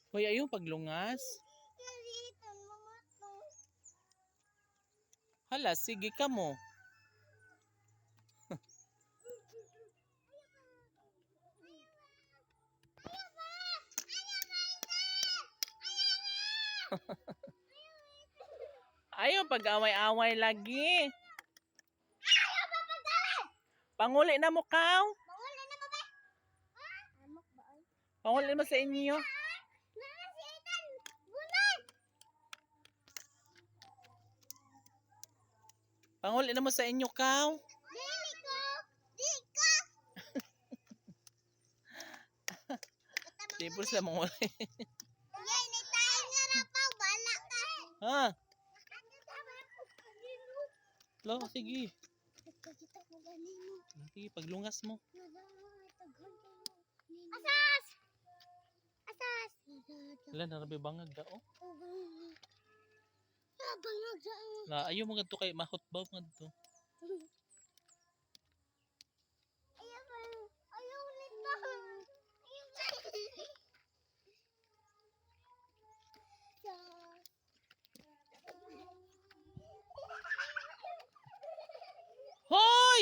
Hoy, ayun paglungas. Hala, sige ka mo. Ayaw pag-away-away lagi. Panguli na mo, Kaw. Panguli mo sa inyo. Panguli na mo sa inyo, Kaw. Tipos na manguli. Ha? Lo, sige. Sige, paglungas mo. Asas! Asas! Wala, narabi bangag da, oh. Bangag dyan. Na, ayaw mga to kay mahotbaw mga to. Ayaw nito. Hoy!